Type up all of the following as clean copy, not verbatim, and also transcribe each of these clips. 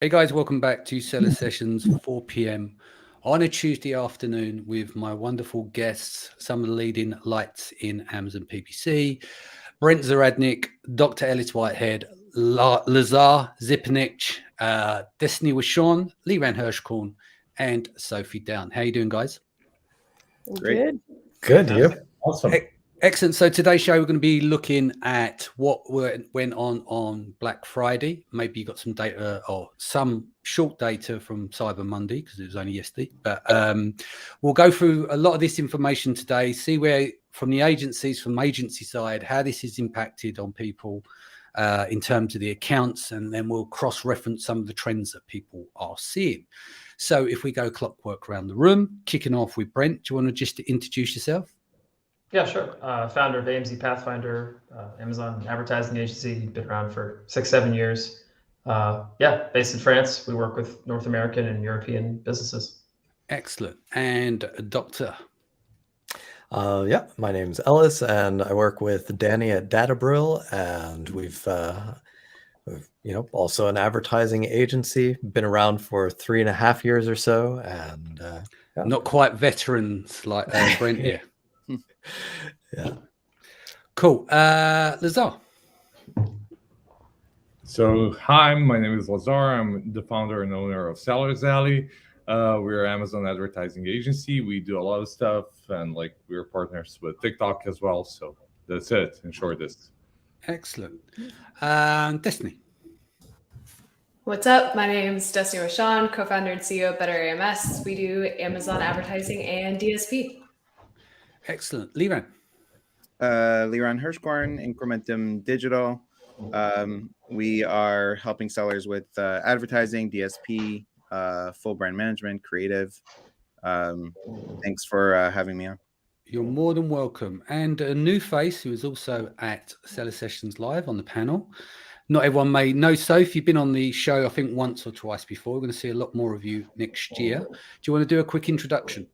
Hey guys, welcome back to Seller Sessions, 4 p.m. on a Tuesday afternoon with my wonderful guests, some of the leading lights in Amazon PPC, Brent Zaradnik, Dr. Ellis Whitehead, Lazar Zipnich, Destiny Washon, Leran Hirschkorn, and Sophie Down. How you doing, guys? Great. Good, you? Awesome. Excellent. So today's show, we're going to be looking at what went on Black Friday. Maybe you got some data or some short data from Cyber Monday because it was only yesterday. But we'll go through a lot of this information today, see where from the agencies, from agency side, how this is impacted on people in terms of the accounts, and then we'll cross-reference some of the trends that people are seeing. So if we go clockwork around the room, kicking off with Brent, do you want to just introduce yourself? Yeah, sure. Founder of AMZ Pathfinder, Amazon advertising agency, been around for 6-7 years. Based in France. We work with North American and European businesses. Excellent. And Doctor? My name's Ellis, and I work with Danny at Databrill, and we've also an advertising agency, been around for 3.5 years or so, and not quite veterans like Brent here. Yeah. Cool. Lazar. So, hi, my name is Lazar. I'm the founder and owner of Sellers Alley. We're an Amazon advertising agency. We do a lot of stuff, and we're partners with TikTok as well. So that's it in short. Excellent. Destiny. What's up? My name is Destiny Washon, co-founder and CEO of Better AMS. We do Amazon advertising and DSP. Excellent. Leran. Leran Hirschkorn, Incrementum Digital. We are helping sellers with advertising, DSP, full brand management, creative. Thanks for having me on. You're more than welcome. And a new face who is also at Seller Sessions Live on the panel. Not everyone may know Soph. You've been on the show, I think, once or twice before. We're going to see a lot more of you next year. Do you want to do a quick introduction?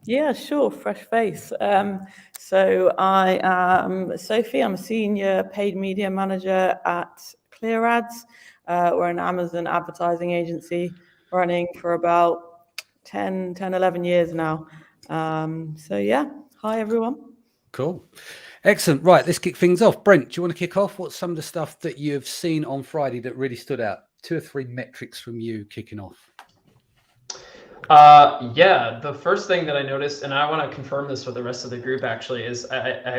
Yeah, sure. Fresh face. So I am Sophie. I'm a senior paid media manager at Clear Ads. We're an Amazon advertising agency running for about 11 years now. Hi, everyone. Cool. Excellent. Right, let's kick things off. Brent, do you want to kick off? What's some of the stuff that you've seen on Friday that really stood out? 2 or 3 metrics from you kicking off. The first thing that I noticed, and I want to confirm this with the rest of the group actually, is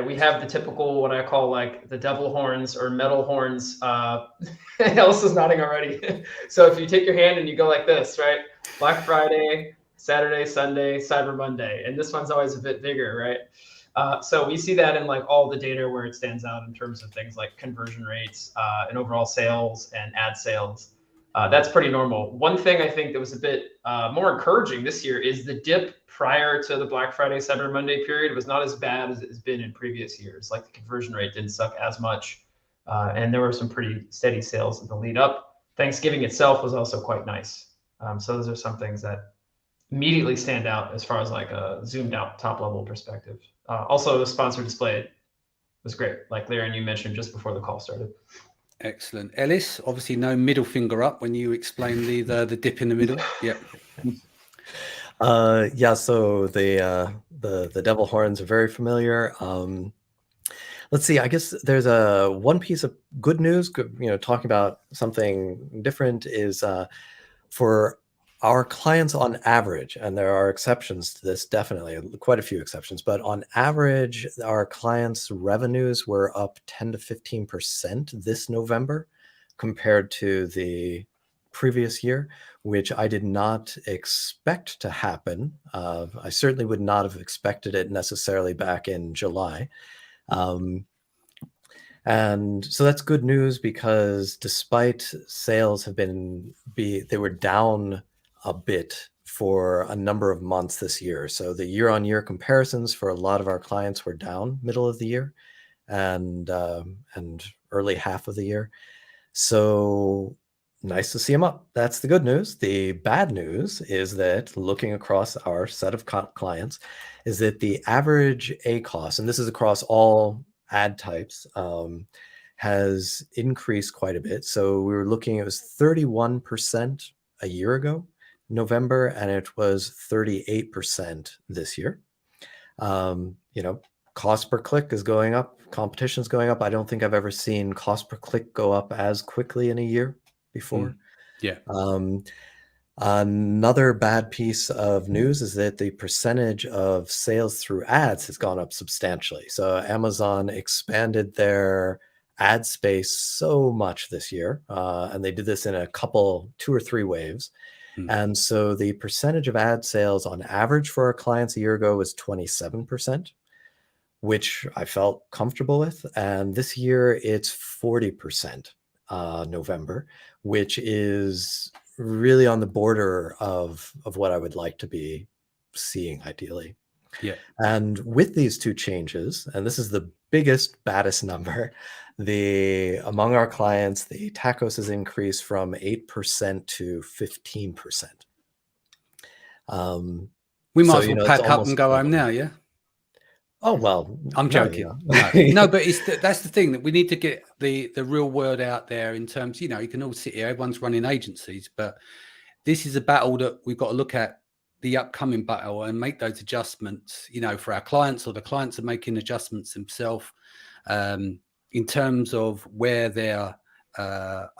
we have the typical, what I call like the devil horns or metal horns. Alice is nodding already. So if you take your hand and you go like this, right? Black Friday, Saturday, Sunday, Cyber Monday. And this one's always a bit bigger, right? So we see that in like all the data where it stands out in terms of things like conversion rates and overall sales and ad sales. That's pretty normal. One thing I think that was a bit more encouraging this year is the dip prior to the Black Friday, Cyber Monday period was not as bad as it's been in previous years. Like the conversion rate didn't suck as much. And there were some pretty steady sales in the lead up. Thanksgiving itself was also quite nice. So those are some things that immediately stand out as far as like a zoomed out top level perspective. Also the sponsored display was great. Like Larry, you mentioned just before the call started. Excellent. Ellis, obviously no middle finger up when you explain the dip in the middle. Yep. So the devil horns are very familiar. Let's see, I guess there's one piece of good news, talking about something different is for our clients on average, and there are exceptions to this, definitely, quite a few exceptions, but on average, our clients' revenues were up 10 to 15% this November compared to the previous year, which I did not expect to happen. I certainly would not have expected it necessarily back in July. And so that's good news because despite sales they were down a bit for a number of months this year. So the year-on-year comparisons for a lot of our clients were down middle of the year and early half of the year. So nice to see them up. That's the good news. The bad news is that looking across our set of clients is that the average ACoS, and this is across all ad types, has increased quite a bit. So we were looking, it was 31% a year ago, November, and it was 38% this year. Cost per click is going up, competition is going up. I don't think I've ever seen cost per click go up as quickly in a year before. Yeah. Another bad piece of news is that the percentage of sales through ads has gone up substantially. So Amazon expanded their ad space so much this year, and they did this in 2 or 3 waves. And so the percentage of ad sales on average for our clients a year ago was 27%, which I felt comfortable with. And this year it's 40%, November, which is really on the border of what I would like to be seeing ideally. Yeah. And with these 2 changes, and this is the biggest, baddest number, among our clients, the TACOS has increased from 8% to 15%. We might So, as you well know, pack it's up and go almost home now, yeah? Oh, well, I'm no, joking. you know. No, but that's the thing, that we need to get the real word out there in terms, you can all sit here, everyone's running agencies, but this is a battle that we've got to look at, the upcoming battle, and make those adjustments, for our clients, or the clients are making adjustments themselves in terms of where their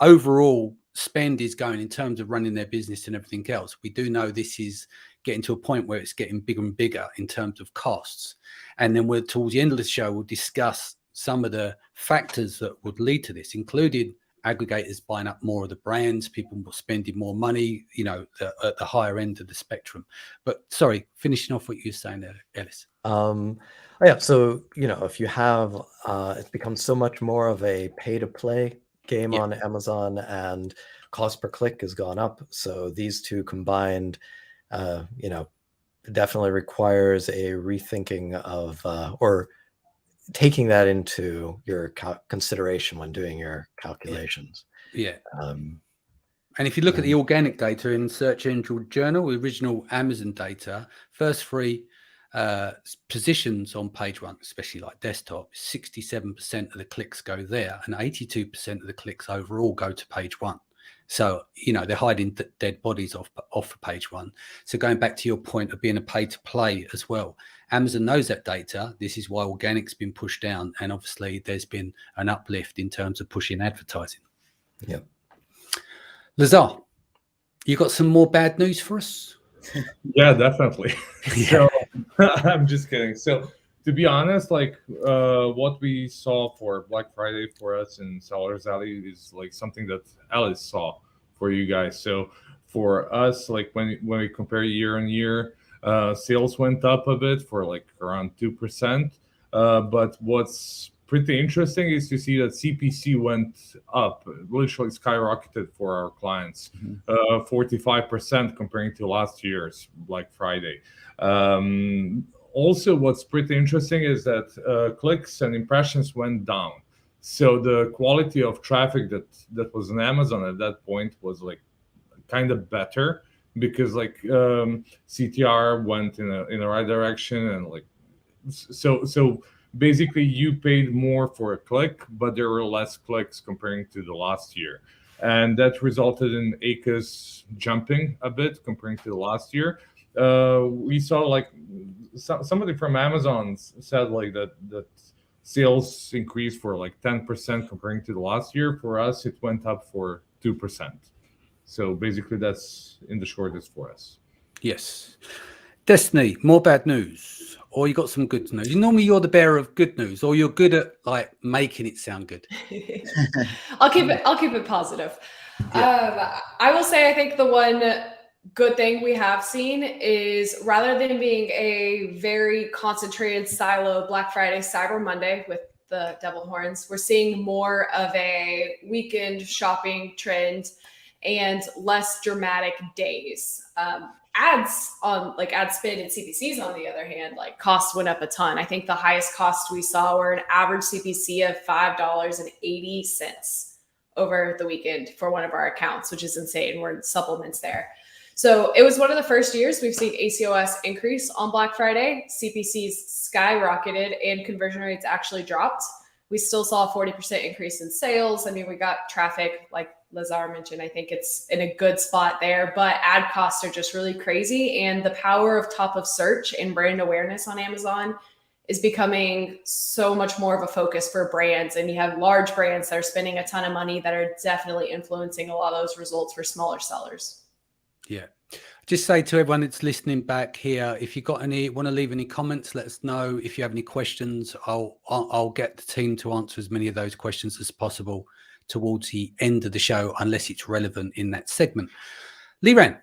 overall spend is going in terms of running their business and everything else. We do know this is getting to a point where it's getting bigger and bigger in terms of costs. And then towards the end of the show, we'll discuss some of the factors that would lead to this, including aggregators buying up more of the brands, people spending more money, at the higher end of the spectrum. But sorry, finishing off what you were saying there, Ellis. Yeah, so if you have it's become so much more of a pay to play game on Amazon, and cost per click has gone up. So these 2 combined, definitely requires a rethinking of or taking that into your consideration when doing your calculations. Yeah. And if you look at the organic data in Search Engine Journal, original Amazon data, first 3 positions on page 1, especially like desktop, 67% of the clicks go there, and 82% of the clicks overall go to page 1. So, they're hiding dead bodies off of page 1. So going back to your point of being a pay to play as well, Amazon knows that data. This is why organic's been pushed down. And obviously there's been an uplift in terms of pushing advertising. Yeah. Lazar, you got some more bad news for us? Yeah, definitely. So I'm just kidding. So to be honest, what we saw for Black Friday for us in Sellers Alley is something that Alice saw for you guys. So for us, when we compare year on year, sales went up a bit for around 2%. But what's pretty interesting is to see that CPC went up, literally skyrocketed for our clients, 45% comparing to last year's Black Friday. Also, what's pretty interesting is that clicks and impressions went down. So the quality of traffic that was on Amazon at that point was kind of better, because CTR went in the right direction, and so basically you paid more for a click, but there were less clicks comparing to the last year, and that resulted in ACOS jumping a bit comparing to the last year. We saw somebody from Amazon said that sales increased for 10% comparing to the last year. For us, it went up for 2%. So basically that's in the shortest for us. Yes. Destiny, more bad news, or you got some good news? Normally you're the bearer of good news, or you're good at making it sound good. I'll keep it positive. Yeah. I will say, I think the one good thing we have seen is, rather than being a very concentrated silo Black Friday, Cyber Monday with the devil horns, we're seeing more of a weekend shopping trend and less dramatic days. Ads on ad spend and CPCs, on the other hand, costs went up a ton. I think the highest cost we saw were an average CPC of $5.80 over the weekend for one of our accounts, which is insane. We're in supplements there. So it was one of the first years we've seen ACOS increase on Black Friday. CPCs skyrocketed and conversion rates actually dropped, we still saw a 40% increase in sales. I mean, we got traffic, like Lazar mentioned. I think it's in a good spot there, but ad costs are just really crazy. And the power of top of search and brand awareness on Amazon is becoming so much more of a focus for brands. And you have large brands that are spending a ton of money that are definitely influencing a lot of those results for smaller sellers. Yeah. Just say to everyone that's listening back here, if you want to leave any comments, let us know. If you have any questions, I'll get the team to answer as many of those questions as possible towards the end of the show, unless it's relevant in that segment. Liran,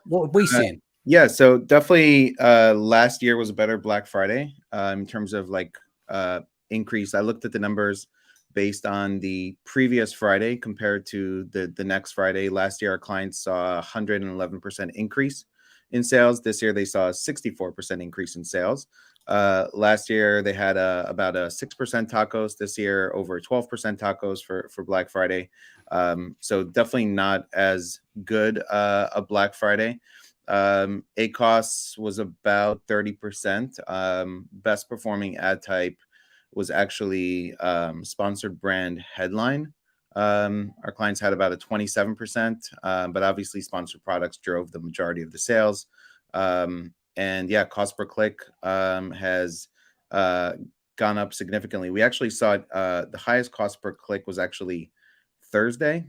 what are we seeing? Yeah, so definitely last year was a better Black Friday in terms of like increase. I looked at the numbers based on the previous Friday compared to the next Friday. Last year, our clients saw a 111% increase in sales. This year, they saw a 64% increase in sales. Last year, they had about a 6% tacos. This year, over 12% tacos for Black Friday. So definitely not as good a Black Friday. ACOS was about 30%. Best performing ad type was actually sponsored brand headline. Our clients had about a 27%, but obviously sponsored products drove the majority of the sales. And yeah, cost per click has gone up significantly. We actually saw the highest cost per click was actually Thursday.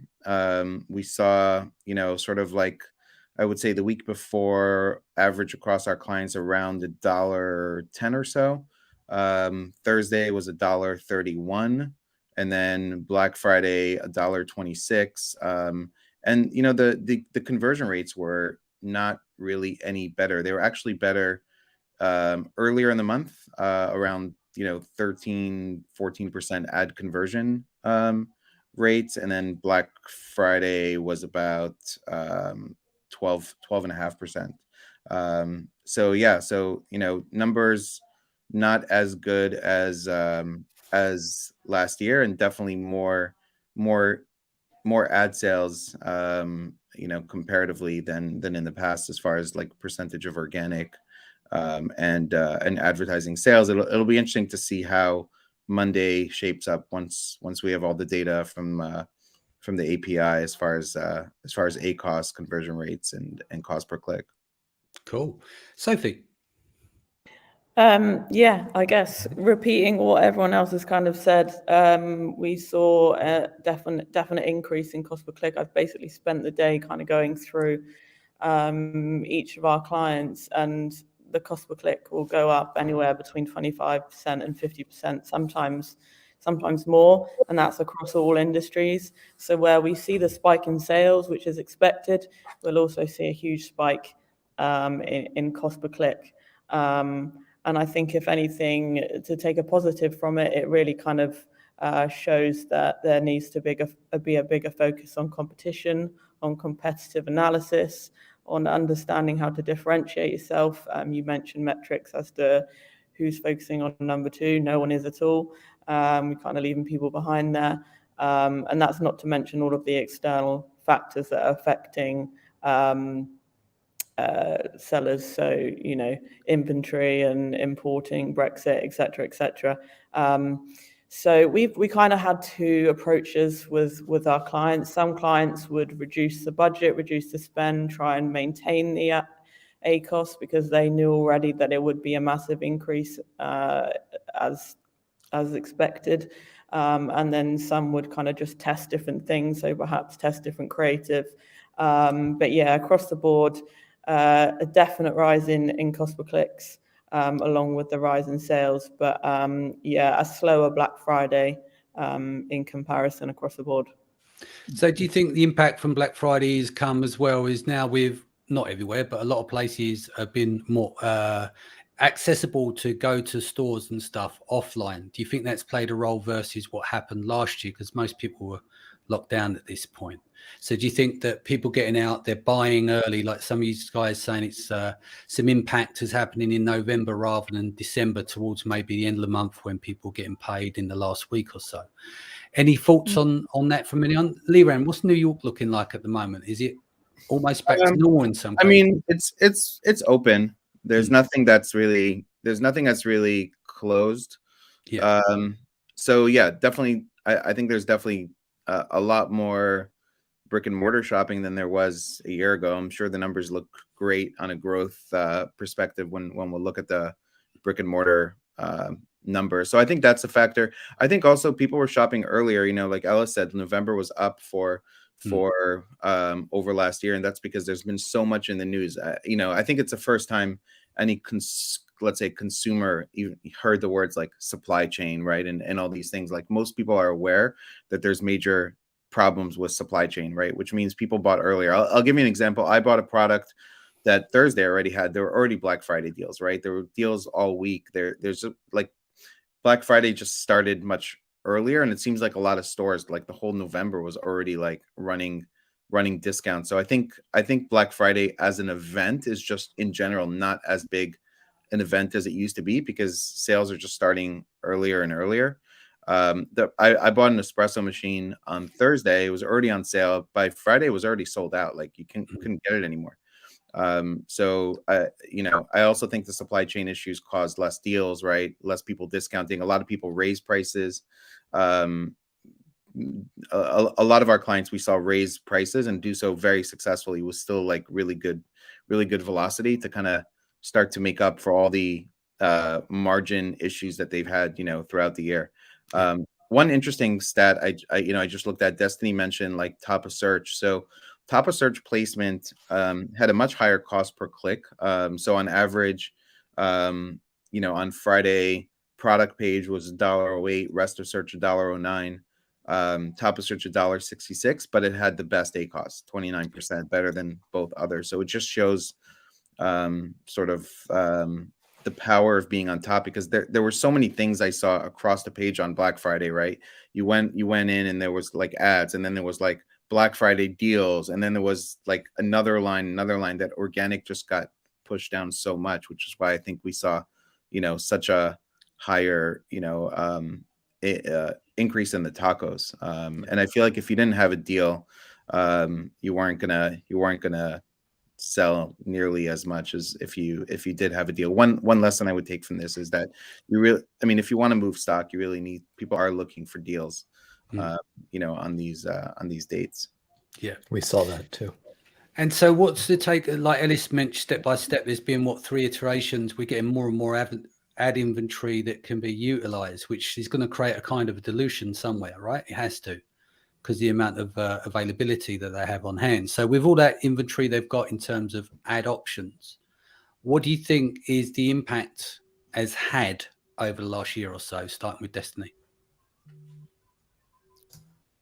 We saw, sort of like, I would say the week before, average across our clients around $1.10 or so. Thursday was $1.31, and then Black Friday $1.26. And the conversion rates were not really any better. They were actually better earlier in the month, around 13-14% ad conversion rates, and then Black Friday was about 12.5%. So yeah, numbers not as good as last year, and definitely more ad sales comparatively than in the past, as far as like percentage of organic and advertising sales. It'll be interesting to see how Monday shapes up once we have all the data from the API as far as ACOS, conversion rates, and cost per click. Cool. Sophie. Yeah, I guess repeating what everyone else has kind of said, we saw a definite increase in cost per click. I've basically spent the day kind of going through each of our clients, and the cost per click will go up anywhere between 25% and 50%, sometimes more, and that's across all industries. So where we see the spike in sales, which is expected, we'll also see a huge spike in cost per click. And I think, if anything, to take a positive from it, it really kind of shows that there needs to be a bigger focus on competition, on competitive analysis, on understanding how to differentiate yourself. You mentioned metrics as to who's focusing on number two. No one is at all. We're kind of leaving people behind there. And that's not to mention all of the external factors that are affecting sellers, so inventory and importing, Brexit, etc. So we kind of had two approaches with our clients. Some clients would reduce the budget, reduce the spend, try and maintain the ACOS, because they knew already that it would be a massive increase as expected. And then some would kind of just test different things, so perhaps test different creative. But yeah, across the board, a definite rise in cost per clicks, along with the rise in sales. But yeah, a slower Black Friday in comparison across the board. So do you think the impact from Black Friday has come as well, is now with, not everywhere, but a lot of places have been more accessible to go to stores and stuff offline? Do you think that's played a role versus what happened last year? Because most people were locked down at this point. So do you think that people getting out, they're buying early, like some of you guys saying it's some impact is happening in November rather than December, towards maybe the end of the month when people are getting paid in the last week or so? Any thoughts on that from anyone? Liran, what's New York looking like at the moment? Is it almost back to normal in some cases? I mean, it's open. There's nothing that's really closed. Yeah. So yeah, definitely. I think there's definitely a lot more brick and mortar shopping than there was a year ago. I'm sure the numbers look great on a growth perspective when we'll look at the brick and mortar numbers. So I think that's a factor. I think also people were shopping earlier. You know, like Ella said, November was up for over last year, and that's because there's been so much in the news. You know, I think it's the first time any let's say consumer even heard the words like supply chain, right, and all these things. Like most people are aware that there's major problems with supply chain, right, which means people bought earlier. I'll give you an example. I bought a product that Thursday already had. There were already Black Friday deals, right? There were deals all week. There's like Black Friday just started much earlier, and it seems like a lot of stores, like the whole November was already like running discounts. So I think Black Friday as an event is just in general not as big an event as it used to be because sales are just starting earlier and earlier. I bought an espresso machine on Thursday. It was already on sale. By Friday, it was already sold out. Like you couldn't get it anymore. So you know, I also think the supply chain issues caused less deals, right? Less people discounting. A lot of people raise prices. A lot of our clients we saw raise prices and do so very successfully with still like really good velocity to kind of start to make up for all the margin issues that they've had, you know, throughout the year. One interesting stat I just looked at, Destiny mentioned like top of search. So top of search placement had a much higher cost per click. So on average, you know, on Friday, product page was $1.08, rest of search $1.09, top of search $1.66, but it had the best ACoS, 29% better than both others. So it just shows sort of the power of being on top, because there were so many things I saw across the page on Black Friday, right? You went in and there was like ads, and then there was like Black Friday deals, and then there was like another line that organic just got pushed down so much, which is why I think we saw, you know, such a higher, you know, increase in the tacos. And I feel like if you didn't have a deal, you weren't gonna sell nearly as much as if you did have a deal. One lesson I would take from this is that if you want to move stock, you really need, people are looking for deals, you know, on these dates. Yeah, we saw that too. And so what's the take? Like Ellis mentioned, step by step, there's been 3 iterations. We're getting more and more ad inventory that can be utilized, which is going to create a kind of a dilution somewhere, right? It has to, because the amount of availability that they have on hand. So with all that inventory they've got in terms of ad options, what do you think is the impact has had over the last year or so, starting with Destiny?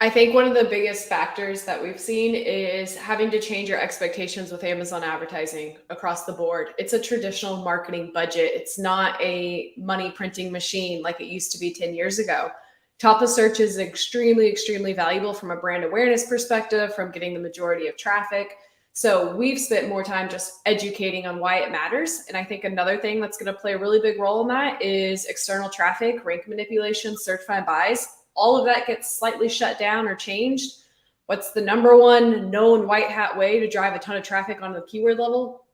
I think one of the biggest factors that we've seen is having to change your expectations with Amazon advertising across the board. It's a traditional marketing budget. It's not a money printing machine like it used to be 10 years ago. Top of search is extremely, extremely valuable from a brand awareness perspective, from getting the majority of traffic. So we've spent more time just educating on why it matters. And I think another thing that's going to play a really big role in that is external traffic, rank manipulation, search find buys. All of that gets slightly shut down or changed. What's the number one known white hat way to drive a ton of traffic on the keyword level?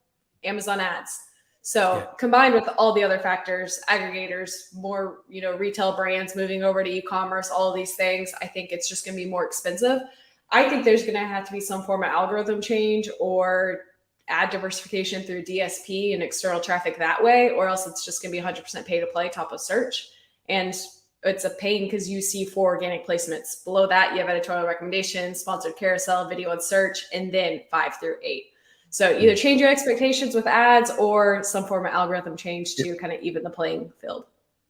Amazon ads. So combined with all the other factors, aggregators, more, you know, retail brands moving over to e-commerce, all of these things, I think it's just going to be more expensive. I think there's going to have to be some form of algorithm change or ad diversification through DSP and external traffic that way, or else it's just going to be 100% pay to play top of search. And it's a pain because you see 4 organic placements. Below that, you have editorial recommendations, sponsored carousel, video and search, and then 5 through 8. So either change your expectations with ads or some form of algorithm change to kind of even the playing field.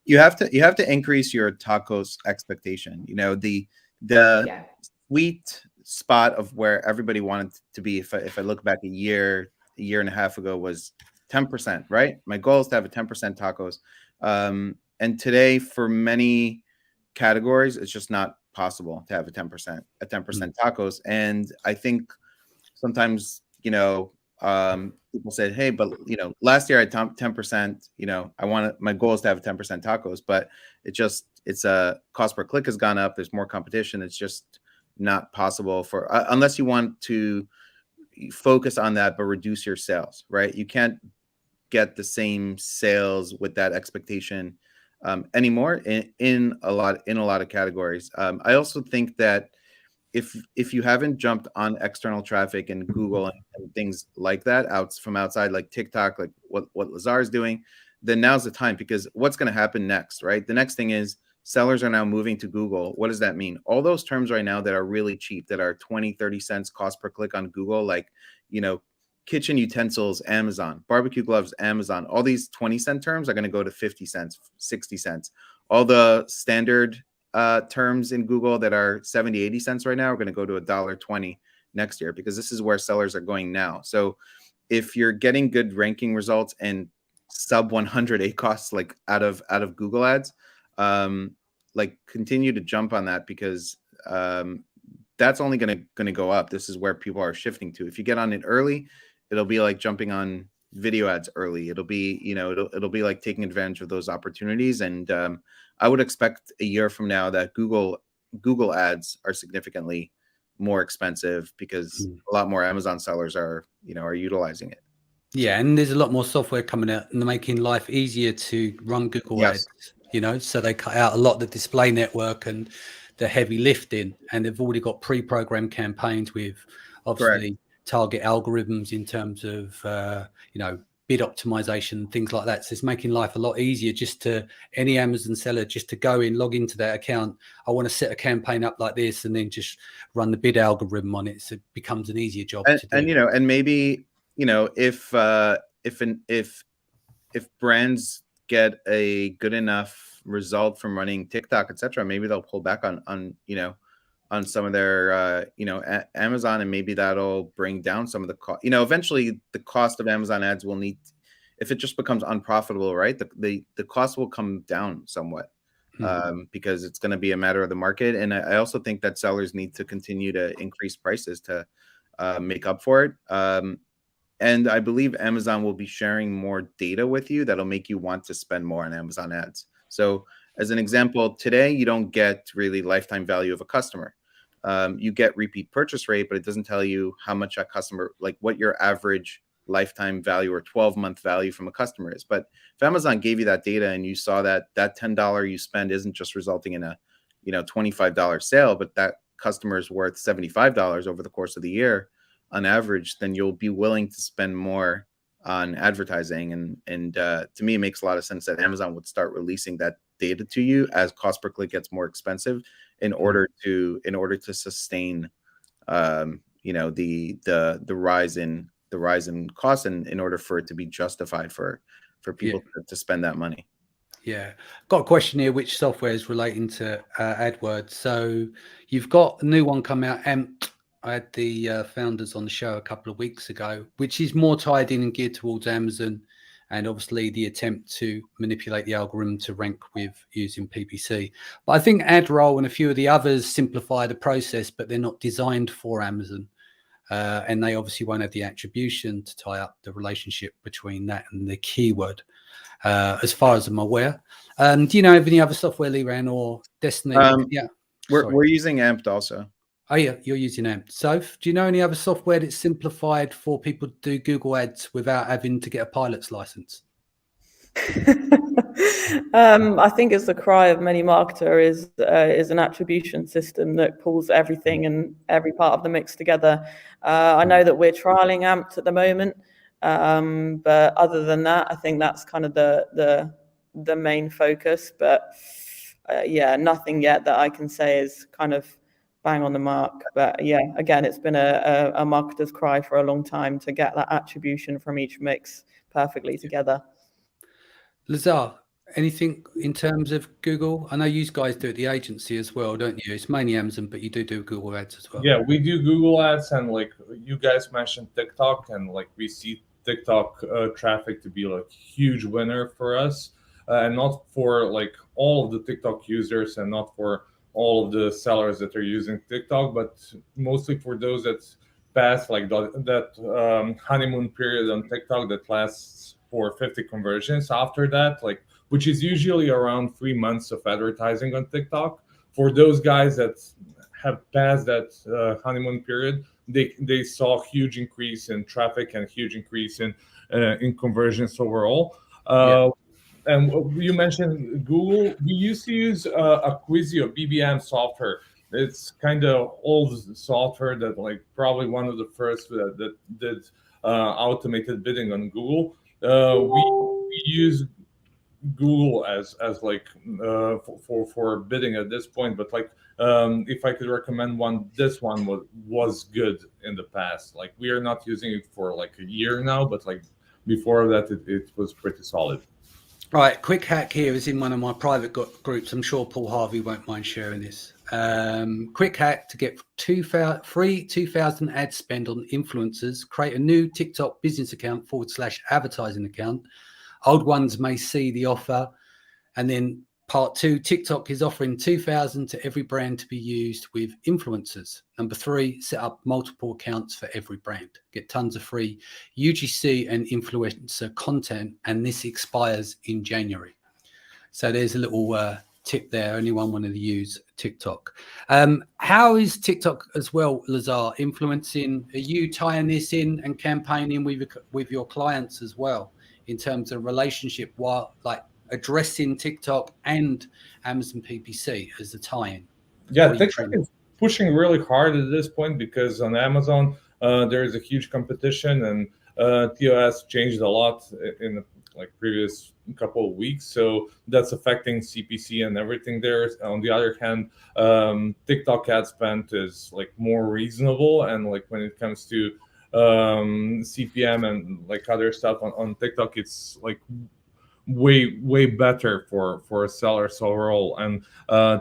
You have to increase your tacos expectation. You know, the sweet spot of where everybody wanted to be, if I look back a year and a half ago, was 10%, right? My goal is to have a 10% tacos. And today, for many categories, it's just not possible to have a 10% tacos. And I think sometimes, you know, people said, hey, but, you know, last year I had 10%, you know, my goal is to have 10% tacos, but it's a cost per click has gone up. There's more competition. It's just not possible for, unless you want to focus on that, but reduce your sales, right? You can't get the same sales with that expectation anymore in a lot of categories. I also think that if you haven't jumped on external traffic and Google and things like that from outside, like TikTok, like what Lazar is doing, then now's the time, because what's going to happen next, right? The next thing is sellers are now moving to Google. What does that mean? All those terms right now that are really cheap, that are 20, 30 cents cost per click on Google, like, kitchen utensils, Amazon, barbecue gloves, Amazon, all these 20-cent terms are going to go to 50 cents, 60 cents. All the standard terms in Google that are 70, 80 cents right now are going to go to $1.20 next year, because this is where sellers are going now. So if you're getting good ranking results and sub 100 ACoS like out of Google ads, like continue to jump on that, because that's only going to go up. This is where people are shifting to. If you get on it early, it'll be like jumping on video ads early. It'll be, it'll be like taking advantage of those opportunities. And I would expect a year from now that Google ads are significantly more expensive, because a lot more Amazon sellers are utilizing it. Yeah, and there's a lot more software coming out and making life easier to run Google ads. So they cut out a lot of the display network and the heavy lifting, and they've already got pre-programmed campaigns with obviously target algorithms in terms of bid optimization, things like that. So it's making life a lot easier just to any Amazon seller just to go in, log into their account. I want to set a campaign up like this, and then just run the bid algorithm on it. So it becomes an easier job to do. And maybe if brands get a good enough result from running TikTok, etc., maybe they'll pull back on some of their Amazon, and maybe that'll bring down some of the cost. Eventually the cost of Amazon ads will need, if it just becomes unprofitable, right, the cost will come down somewhat, because it's going to be a matter of the market. And I also think that sellers need to continue to increase prices to make up for it. And I believe Amazon will be sharing more data with you that'll make you want to spend more on Amazon ads. So as an example, today you don't get really lifetime value of a customer. You get repeat purchase rate, but it doesn't tell you how much a customer, like what your average lifetime value or 12-month value from a customer is. But if Amazon gave you that data and you saw that $10 you spend isn't just resulting in a $25 sale, but that customer is worth $75 over the course of the year on average, then you'll be willing to spend more on advertising. And to me, it makes a lot of sense that Amazon would start releasing that data to you as cost per click gets more expensive, in order to sustain the rise in cost, and in order for it to be justified for people to spend that money. Yeah, got a question here. Which software is relating to AdWords? So you've got a new one come out, Amped. I had the founders on the show a couple of weeks ago, which is more tied in and geared towards Amazon, and obviously the attempt to manipulate the algorithm to rank with using PPC. But I think AdRoll and a few of the others simplify the process, but they're not designed for Amazon. And they obviously won't have the attribution to tie up the relationship between that and the keyword, as far as I'm aware. Do you know of any other software, Liran or Destiny? We're using Amped also. Oh yeah, you're using Amped. Soph, do you know any other software that's simplified for people to do Google ads without having to get a pilot's license? I think it's the cry of many marketers is an attribution system that pulls everything and every part of the mix together. I know that we're trialing Amped at the moment, but other than that, I think that's kind of the main focus. But nothing yet that I can say is kind of bang on the mark. But yeah, again, it's been a marketer's cry for a long time to get that attribution from each mix perfectly together. Lazar, anything in terms of Google? I know you guys do it at the agency as well, don't you? It's mainly Amazon, but you do Google ads as well. Yeah, we do Google ads, and like you guys mentioned TikTok, and like we see TikTok traffic to be like huge winner for us, and not for like all of the TikTok users, and not for all of the sellers that are using TikTok, but mostly for those that pass like that honeymoon period on TikTok that lasts for 50 conversions after that, like which is usually around 3 months of advertising on TikTok. For those guys that have passed that honeymoon period, they saw a huge increase in traffic and huge increase in conversions overall. and you mentioned Google. We used to use Acquisio BBM software. It's kind of old software that like probably one of the first that did automated bidding on Google. We use Google as like for bidding at this point, but like if I could recommend one, this one was good in the past. Like we are not using it for like a year now, but like before that it was pretty solid. All right, quick hack here is in one of my private groups. I'm sure Paul Harvey won't mind sharing this. Quick hack to get free 2,000 ad spend on influencers. Create a new TikTok business account /advertising account. Old ones may see the offer. And then part 2, TikTok is offering 2,000 to every brand to be used with influencers. Number 3, set up multiple accounts for every brand. Get tons of free UGC and influencer content, and this expires in January. So there's a little tip there. Anyone wanted to use TikTok. How is TikTok as well, Lazar, influencing? Are you tying this in and campaigning with your clients as well in terms of relationship, while like addressing TikTok and Amazon PPC as the tie-in? Yeah, TikTok is pushing really hard at this point because on Amazon there is a huge competition, and TOS changed a lot in like previous couple of weeks, so that's affecting CPC and everything there. On the other hand, TikTok ad spend is like more reasonable, and like when it comes to CPM and like other stuff on TikTok, it's like way better for sellers overall. And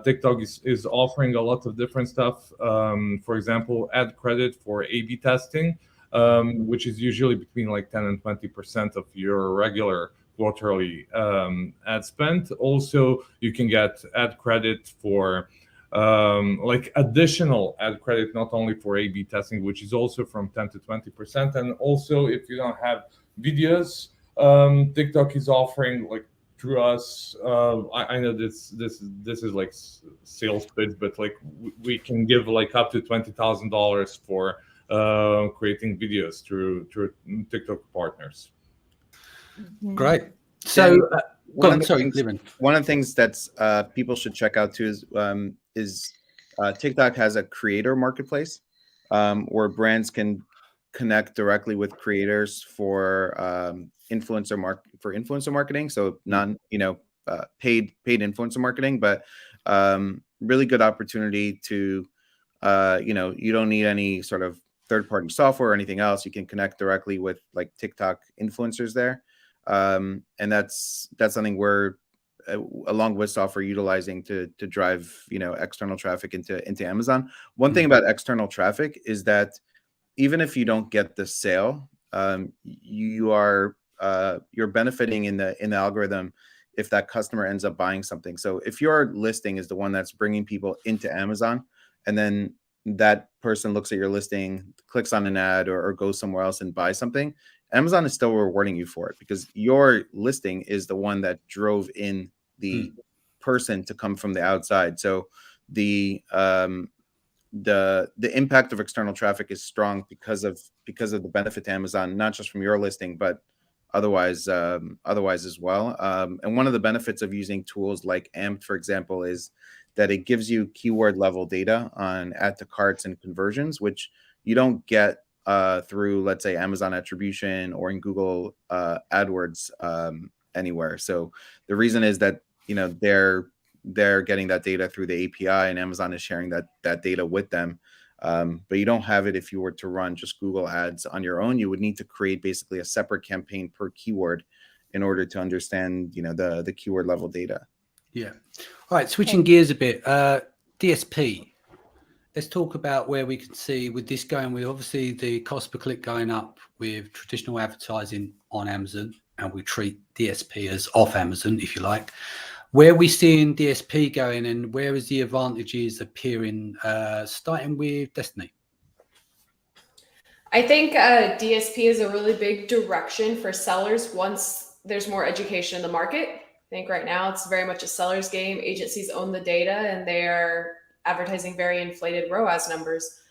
TikTok is offering a lot of different stuff. For example, ad credit for A/B testing, which is usually between like 10 and 20% of your regular quarterly ad spend. Also, you can get ad credit for like additional ad credit, not only for A/B testing, which is also from 10 to 20%. And also, if you don't have videos, TikTok is offering like through us. I know this is like sales pitch, but like we can give like up to $20,000 for creating videos through TikTok partners. Great. So one of the things that's people should check out too is TikTok has a creator marketplace where brands can connect directly with creators for influencer marketing. So paid influencer marketing, but really good opportunity to you don't need any sort of third-party software or anything else. You can connect directly with like TikTok influencers there. And that's something we're along with software utilizing to drive external traffic into Amazon. One thing about external traffic is that even if you don't get the sale, you're benefiting in the algorithm if that customer ends up buying something. So if your listing is the one that's bringing people into Amazon, and then that person looks at your listing, clicks on an ad or goes somewhere else and buys something, Amazon is still rewarding you for it because your listing is the one that drove in the person to come from the outside. So the impact of external traffic is strong because of the benefit to Amazon, not just from your listing, but otherwise as well. And one of the benefits of using tools like Amped, for example, is that it gives you keyword level data on add to carts and conversions, which you don't get through, let's say, Amazon attribution or in Google AdWords anywhere. So the reason is that they're getting that data through the API, and Amazon is sharing that data with them. But you don't have it if you were to run just Google ads on your own. You would need to create basically a separate campaign per keyword in order to understand the keyword level data. Yeah. All right, switching gears a bit. DSP. Let's talk about where we can see with this going, with obviously the cost per click going up with traditional advertising on Amazon, and we treat DSP as off Amazon, if you like. Where are we seeing DSP going, and where is the advantages appearing, starting with Destiny? I think DSP is a really big direction for sellers once there's more education in the market. I think right now it's very much a seller's game. Agencies own the data and they're advertising very inflated ROAS numbers.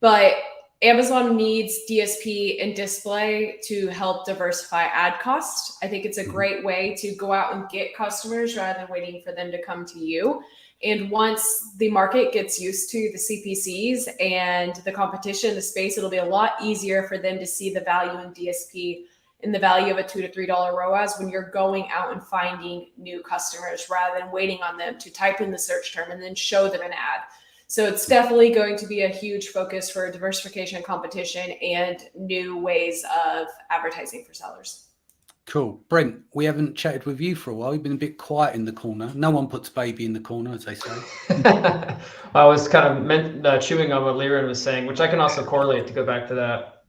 But Amazon needs DSP and display to help diversify ad costs. I think it's a great way to go out and get customers rather than waiting for them to come to you. And once the market gets used to the CPCs and the competition in the space, it'll be a lot easier for them to see the value in DSP and the value of a $2 to $3 ROAS when you're going out and finding new customers rather than waiting on them to type in the search term and then show them an ad. So it's definitely going to be a huge focus for diversification and competition and new ways of advertising for sellers. Cool. Brent, we haven't chatted with you for a while. You've been a bit quiet in the corner. No one puts baby in the corner, as they say. I was kind of chewing on what Liran was saying, which I can also correlate to go back to that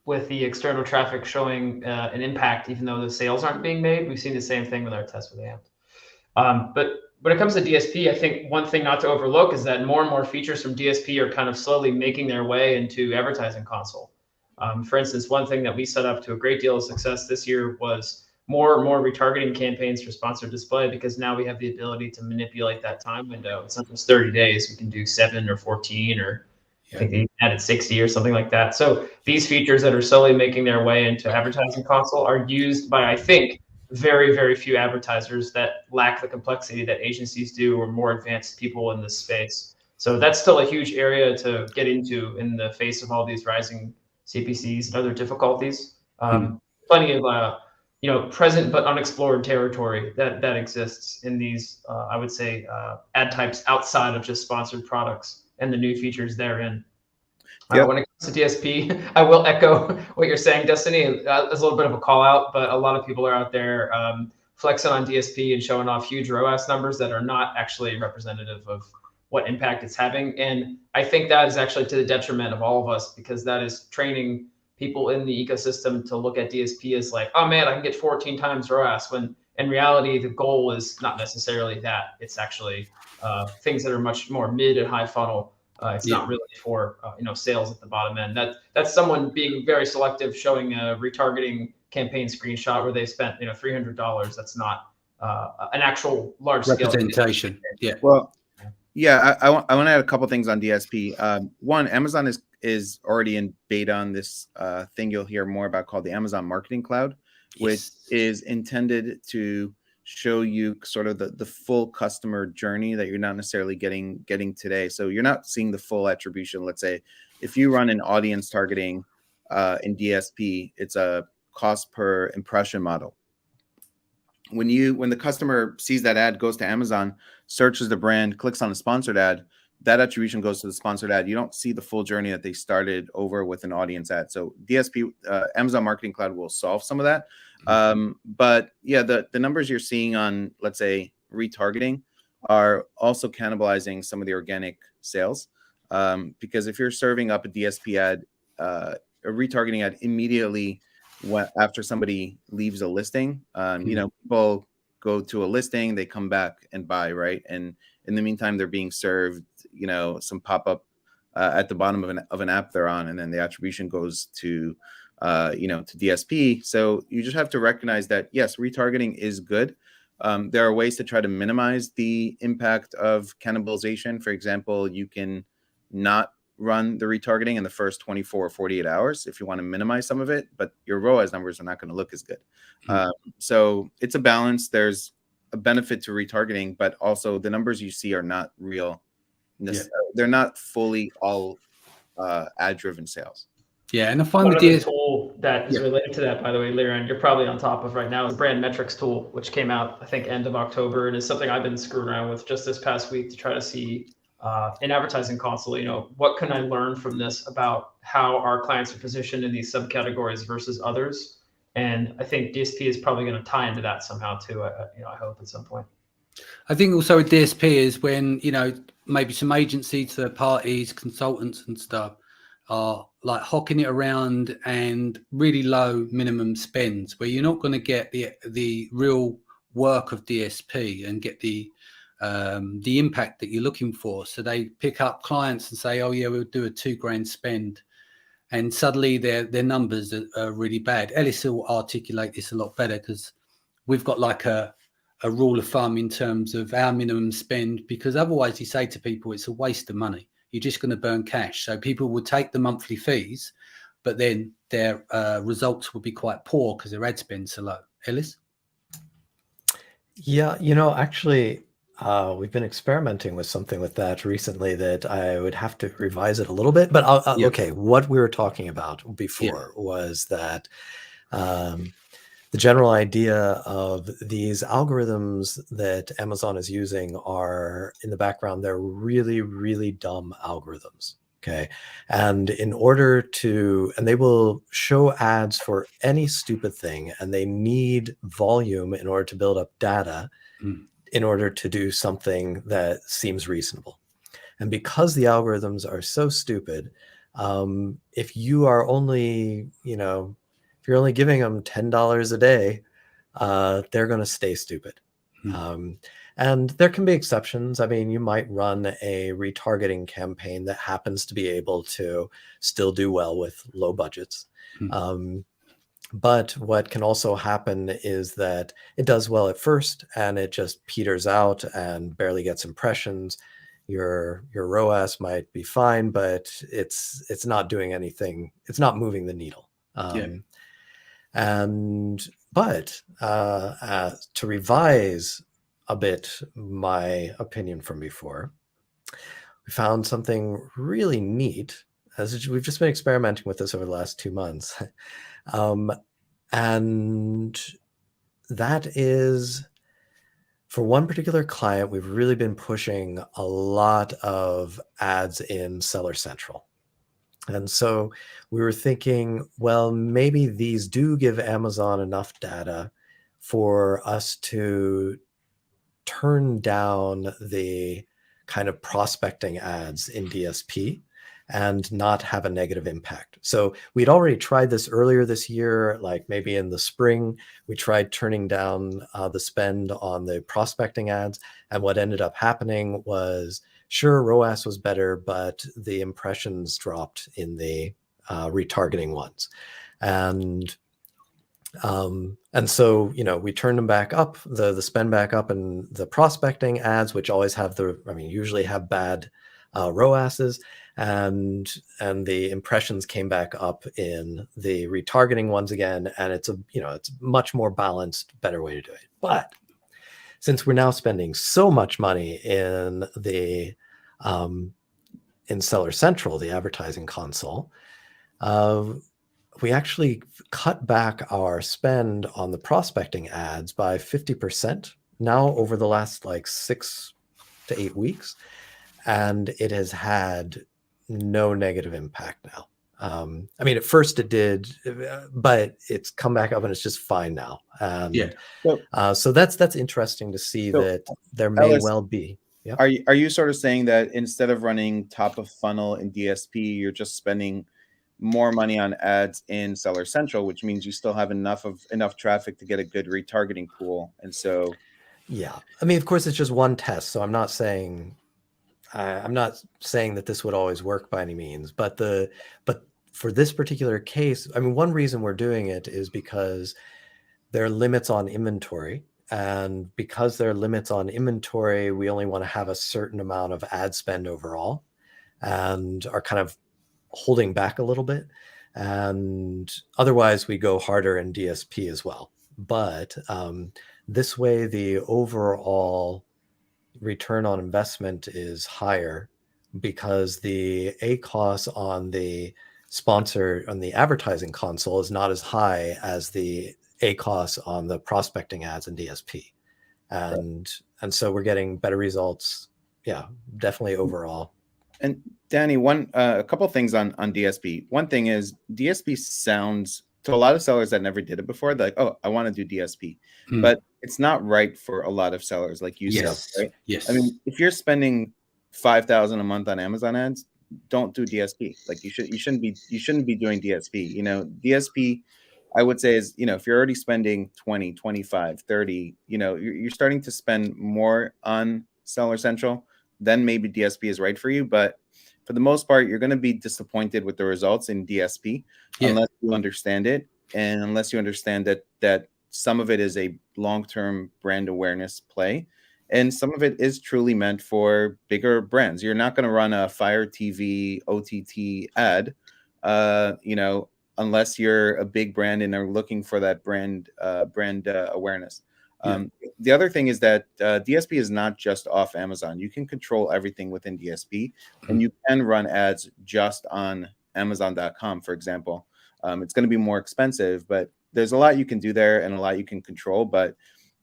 with the external traffic showing an impact, even though the sales aren't being made. We've seen the same thing with our test with AMP. But when it comes to DSP, I think one thing not to overlook is that more and more features from DSP are kind of slowly making their way into advertising console. For instance, one thing that we set up to a great deal of success this year was more and more retargeting campaigns for sponsored display, because now we have the ability to manipulate that time window. It's not just 30 days. We can do 7 or 14, or I think they added 60 or something like that. So these features that are slowly making their way into advertising console are used by, I think, very, very few advertisers that lack the complexity that agencies do, or more advanced people in this space. So that's still a huge area to get into in the face of all these rising CPCs and other difficulties. Plenty of present but unexplored territory that exists in these, I would say, ad types outside of just sponsored products and the new features therein. When it comes to DSP, I will echo what you're saying, Destiny. It's a little bit of a call out, but a lot of people are out there flexing on DSP and showing off huge ROAS numbers that are not actually representative of what impact it's having. And I think that is actually to the detriment of all of us, because that is training people in the ecosystem to look at DSP as like, oh man, I can get 14 times ROAS, when in reality, the goal is not necessarily that. It's actually things that are much more mid and high funnel. It's not really for sales at the bottom end. That's someone being very selective, showing a retargeting campaign screenshot where they spent $300. That's not an actual large scale representation. Yeah. Well, yeah, I want to add a couple things on DSP. One, Amazon is already in beta on this thing you'll hear more about called the Amazon Marketing Cloud, which is intended to show you sort of the full customer journey that you're not necessarily getting today. So you're not seeing the full attribution. Let's say if you run an audience targeting in DSP, it's a cost per impression model. When the customer sees that ad, goes to Amazon, searches the brand, clicks on a sponsored ad, that attribution goes to the sponsored ad. You don't see the full journey that they started over with an audience ad. So DSP, Amazon Marketing Cloud, will solve some of that. But yeah, the numbers you're seeing on, let's say, retargeting are also cannibalizing some of the organic sales. Because if you're serving up a DSP ad, a retargeting ad immediately after somebody leaves a listing, people go to a listing, they come back and buy, right? And in the meantime, they're being served, some pop-up at the bottom of an app they're on, and then the attribution goes to to DSP. So you just have to recognize that, yes, retargeting is good. There are ways to try to minimize the impact of cannibalization. For example, you can not run the retargeting in the first 24 or 48 hours if you want to minimize some of it, but your ROAS numbers are not going to look as good. So it's a balance. There's a benefit to retargeting, but also the numbers you see are not real. They're not fully all ad-driven sales. Yeah, and I find one other tool that is related to that, by the way, Liran, you're probably on top of right now, is the brand metrics tool, which came out, I think, end of October, and is something I've been screwing around with just this past week to try to see in advertising console, what can I learn from this about how our clients are positioned in these subcategories versus others. And I think DSP is probably going to tie into that somehow too. I hope at some point. I think also with DSP is when, maybe some agencies, third parties, consultants and stuff are like hawking it around and really low minimum spends, where you're not going to get the real work of DSP and get the impact that you're looking for. So they pick up clients and say, oh yeah, we'll do a $2,000 spend. And suddenly their numbers are really bad. Ellis will articulate this a lot better because we've got like a rule of thumb in terms of our minimum spend, because otherwise you say to people, it's a waste of money. you're just going to burn cash. So people would take the monthly fees, but then their results would be quite poor because their ad spend's so low. Ellis? Yeah, actually, we've been experimenting with something with that recently that I would have to revise it a little bit. But Yep. okay, what we were talking about before was that the general idea of these algorithms that Amazon is using are in the background, they're really, really dumb algorithms. Okay. And and they will show ads for any stupid thing, and they need volume in order to build up data in order to do something that seems reasonable. And because the algorithms are so stupid, if you are only, if you're only giving them $10 a day, they're going to stay stupid. And there can be exceptions. I mean, you might run a retargeting campaign that happens to be able to still do well with low budgets. But what can also happen is that it does well at first and it just peters out and barely gets impressions. Your ROAS might be fine, but it's not doing anything. It's not moving the needle. But to revise a bit my opinion from before, we found something really neat. As we've just been experimenting with this over the last 2 months, and that is, for one particular client, we've really been pushing a lot of ads in Seller Central. And so we were thinking, well, maybe these do give Amazon enough data for us to turn down the kind of prospecting ads in DSP and not have a negative impact. So we'd already tried this earlier this year, like maybe in the spring. We tried turning down the spend on the prospecting ads. And what ended up happening was, sure, ROAS was better, but the impressions dropped in the retargeting ones. And so, we turned them back up, the spend back up, and the prospecting ads, which always have usually have bad ROASs, and the impressions came back up in the retargeting ones again. And it's it's a much more balanced, better way to do it. But since we're now spending so much money in the in Seller Central, the advertising console, we actually cut back our spend on the prospecting ads by 50% now over the last 6 to 8 weeks. And it has had no negative impact now. At first it did, but it's come back up and it's just fine now. And so that's interesting to see that there may well be. Yep. Are you sort of saying that instead of running top of funnel in DSP, you're just spending more money on ads in Seller Central, which means you still have enough traffic to get a good retargeting pool? And so, yeah, of course, it's just one test, so I'm not saying that this would always work by any means, but for this particular case, one reason we're doing it is because there are limits on inventory. And because there are limits on inventory, we only want to have a certain amount of ad spend overall and are kind of holding back a little bit. And otherwise, we go harder in DSP as well. But this way, the overall return on investment is higher because the ACoS on the advertising console is not as high as the ACoS on the prospecting ads in DSP. And so we're getting better results. Yeah, definitely overall. And Danny, a couple of things on DSP. One thing is DSP sounds to a lot of sellers that never did it before, they're like, oh, I want to do DSP. But it's not right for a lot of sellers, like you said, right? Yes. If you're spending $5,000 a month on Amazon ads, don't do DSP. Like you shouldn't be doing DSP. DSP, I would say, is, if you're already spending 20, 25, 30, you're starting to spend more on Seller Central, then maybe DSP is right for you. But for the most part, you're going to be disappointed with the results in DSP unless you understand it, and unless you understand that some of it is a long-term brand awareness play, and some of it is truly meant for bigger brands. You're not going to run a Fire TV OTT ad, unless you're a big brand and are looking for that brand awareness. The other thing is that DSP is not just off Amazon. You can control everything within DSP, and you can run ads just on Amazon.com, for example. It's going to be more expensive, but there's a lot you can do there and a lot you can control, but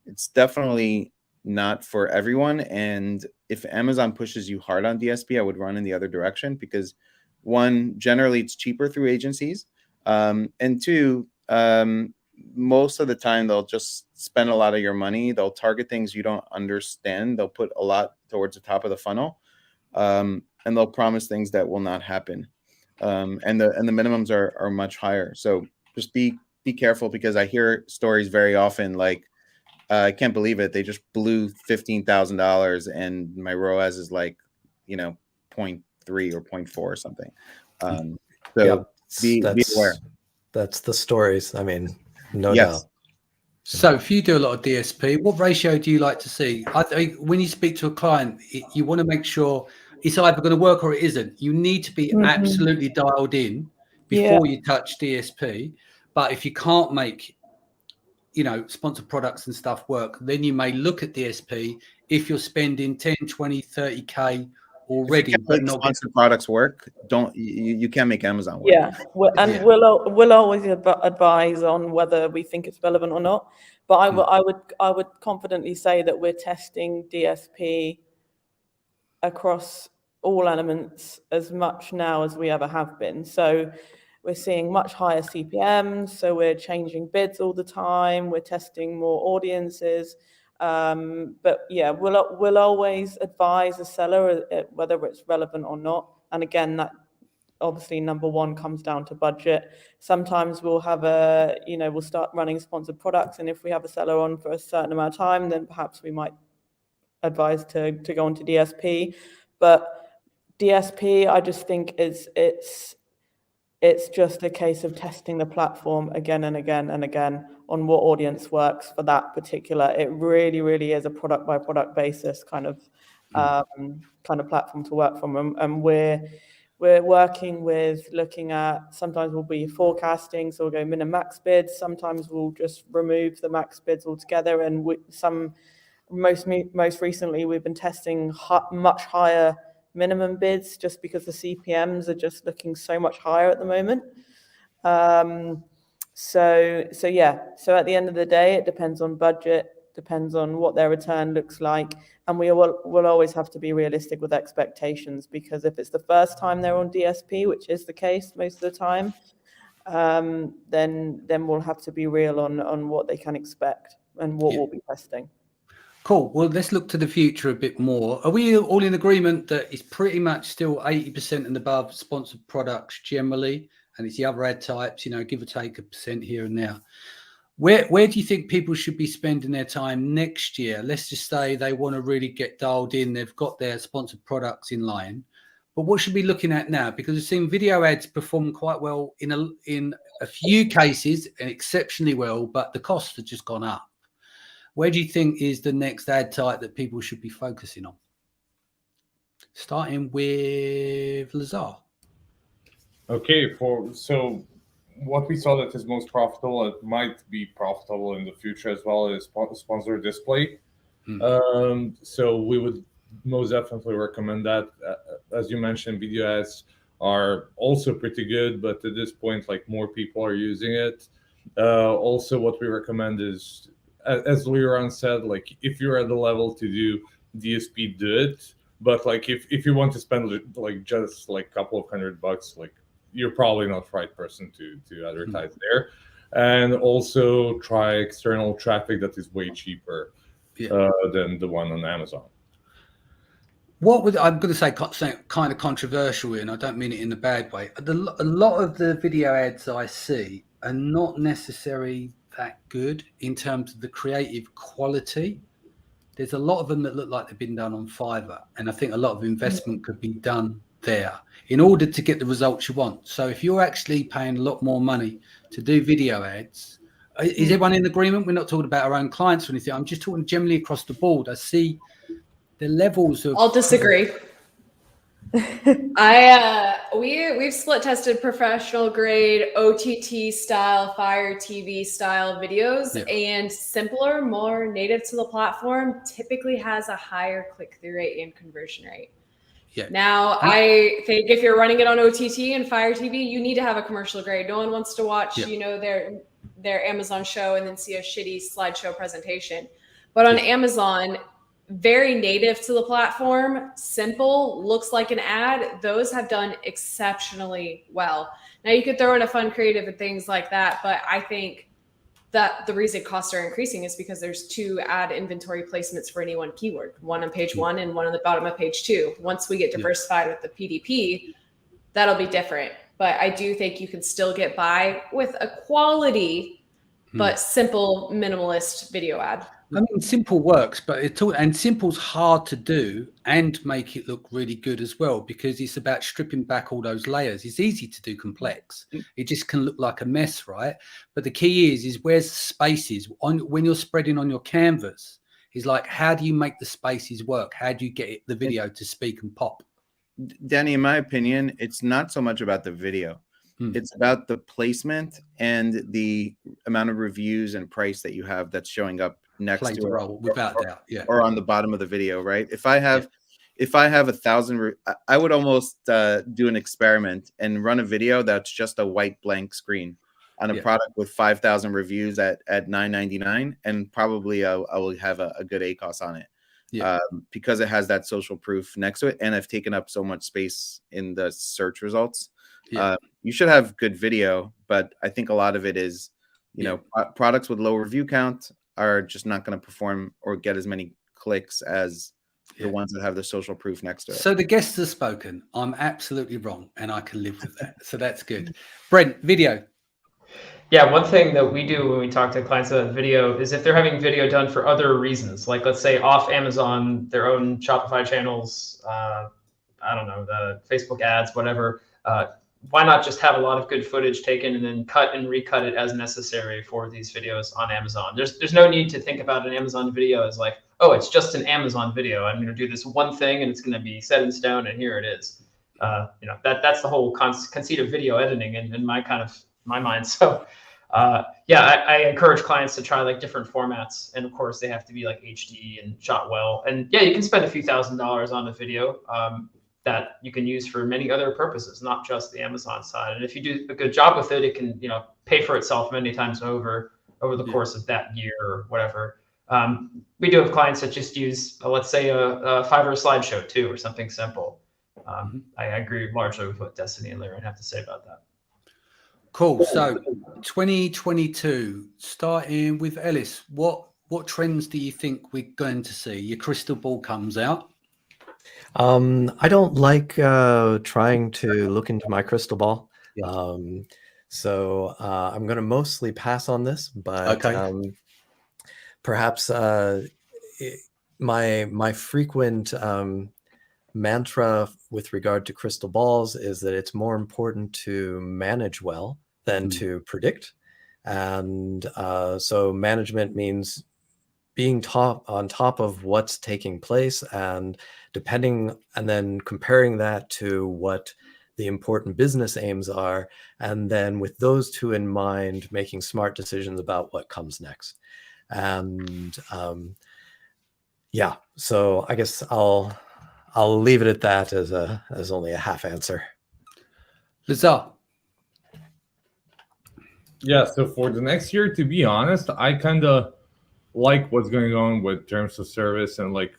it's definitely not for everyone. And if Amazon pushes you hard on DSP, I would run in the other direction, because one, generally it's cheaper through agencies. And two, most of the time they'll just spend a lot of your money. They'll target things you don't understand. They'll put a lot towards the top of the funnel, and they'll promise things that will not happen. And the minimums are much higher. So just be careful, because I hear stories very often like, I can't believe it, they just blew $15,000 and my ROAS is like, 0.3 or 0.4 or something. Be aware. That's the stories. I mean, no Yes. doubt. So if you do a lot of DSP, what ratio do you like to see? I think when you speak to a client, you want to make sure it's either going to work or it isn't. You need to be absolutely dialed in before you touch DSP. But if you can't make, sponsored products and stuff work, then you may look at DSP if you're spending 10, 20, 30K already. But sponsored products work. You can't make Amazon work. Yeah, we'll always advise on whether we think it's relevant or not. But I would confidently say that we're testing DSP across all elements as much now as we ever have been. So we're seeing much higher CPMs. So we're changing bids all the time. We're testing more audiences. But yeah, we'll always advise a seller whether it's relevant or not. And again, that obviously number one comes down to budget. Sometimes we'll have we'll start running sponsored products, and if we have a seller on for a certain amount of time, then perhaps we might advise to go on to DSP. But DSP, I just think it's just a case of testing the platform again and again and again on what audience works for that particular. It really, really is a product by product basis kind of platform to work from. And we're working with looking at, sometimes we'll be forecasting, so we'll go min and max bids. Sometimes we'll just remove the max bids altogether. And most recently, we've been testing much higher minimum bids, just because the CPMs are just looking so much higher at the moment. So at the end of the day, it depends on budget, depends on what their return looks like, and we'll always have to be realistic with expectations, because if it's the first time they're on DSP, which is the case most of the time, then we'll have to be real on what they can expect and what we'll be testing. Cool. Well, let's look to the future a bit more. Are we all in agreement that it's pretty much still 80% and above sponsored products generally, and it's the other ad types, give or take 1% here and there? Where do you think people should be spending their time next year? Let's just say they want to really get dialed in. They've got their sponsored products in line, but what should we be looking at now? Because we've seen video ads perform quite well in a few cases, and exceptionally well, but the costs have just gone up. Where do you think is the next ad type that people should be focusing on? Starting with Lazar. Okay, so what we saw that is most profitable, it might be profitable in the future as well, is sponsored display. So we would most definitely recommend that. As you mentioned, video ads are also pretty good, but at this point, like, more people are using it. Also, what we recommend is, as Liran said, like, if you're at the level to do DSP, do it. But like, if you want to spend like just like a couple of $100, like, you're probably not the right person to advertise there. And also try external traffic that is way cheaper than the one on Amazon. I'm going to say kind of controversial, and I don't mean it in a bad way. A lot of the video ads I see are not necessarily that good in terms of the creative quality. There's a lot of them that look like they've been done on Fiverr, and I think a lot of investment could be done there in order to get the results you want. So if you're actually paying a lot more money to do video ads, Is everyone in agreement? We're not talking about our own clients or anything. I'm just talking generally across the board. I see the levels of. I'll disagree. We've split tested professional grade OTT style, Fire TV style videos, and simpler, more native to the platform typically has a higher click-through rate and conversion rate. Yeah. Now, I think if you're running it on OTT and Fire TV, you need to have a commercial grade. No one wants to watch, their Amazon show and then see a shitty slideshow presentation. But on Amazon, very native to the platform, simple, looks like an ad, those have done exceptionally well. Now, you could throw in a fun creative and things like that, but I think that the reason costs are increasing is because there's 2 ad inventory placements for any one keyword, one on page 1 and one on the bottom of page 2. Once we get diversified with the PDP, that'll be different. But I do think you can still get by with a quality but simple, minimalist video ad. I mean, simple works, but simple's hard to do and make it look really good as well, because it's about stripping back all those layers. It's easy to do complex. It just can look like a mess, right? But the key is where's the spaces when you're spreading on your canvas. Is like, how do you make the spaces work? How do you get the video to speak and pop? Danny, in my opinion, it's not so much about the video. It's about the placement and the amount of reviews and price that you have that's showing up next to it, without doubt, or on the bottom of the video, right? If I have 1,000, I would almost do an experiment and run a video that's just a white blank screen on a product with 5,000 reviews at $9.99, and probably I will have a good ACOS on it, because it has that social proof next to it, and I've taken up so much space in the search results. You should have good video, but I think a lot of it is, products with low review count are just not going to perform or get as many clicks as the ones that have the social proof next to it. So the guests have spoken. I'm absolutely wrong, and I can live with that. So that's good. Brent, video. Yeah, one thing that we do when we talk to clients about video is if they're having video done for other reasons, like let's say off Amazon, their own Shopify channels, I don't know, the Facebook ads, whatever, why not just have a lot of good footage taken and then cut and recut it as necessary for these videos on Amazon? There's no need to think about an Amazon video as like, oh, it's just an Amazon video. I'm going to do this one thing and it's going to be set in stone and here it is. That's the whole conceit of video editing in my mind. So I encourage clients to try like different formats, and of course they have to be like HD and shot well. And yeah, you can spend a few $1,000s on a video that you can use for many other purposes, not just the Amazon side. And if you do a good job with it, it can, pay for itself many times over the course of that year or whatever. We do have clients that just use, let's say, a Fiverr slideshow too, or something simple. I agree largely with what Destiny and Lyran have to say about that. Cool. So 2022, starting with Ellis, what trends do you think we're going to see? Your crystal ball comes out. I don't like trying to look into my crystal ball. So I'm going to mostly pass on this, but perhaps my frequent mantra with regard to crystal balls is that it's more important to manage well than to predict. And so management means being on top of what's taking place, and then comparing that to what the important business aims are, and then with those two in mind, making smart decisions about what comes next. And so I guess I'll leave it at that as only a half answer. Lazar. Yeah, so for the next year, to be honest, I kind of like what's going on with terms of service and like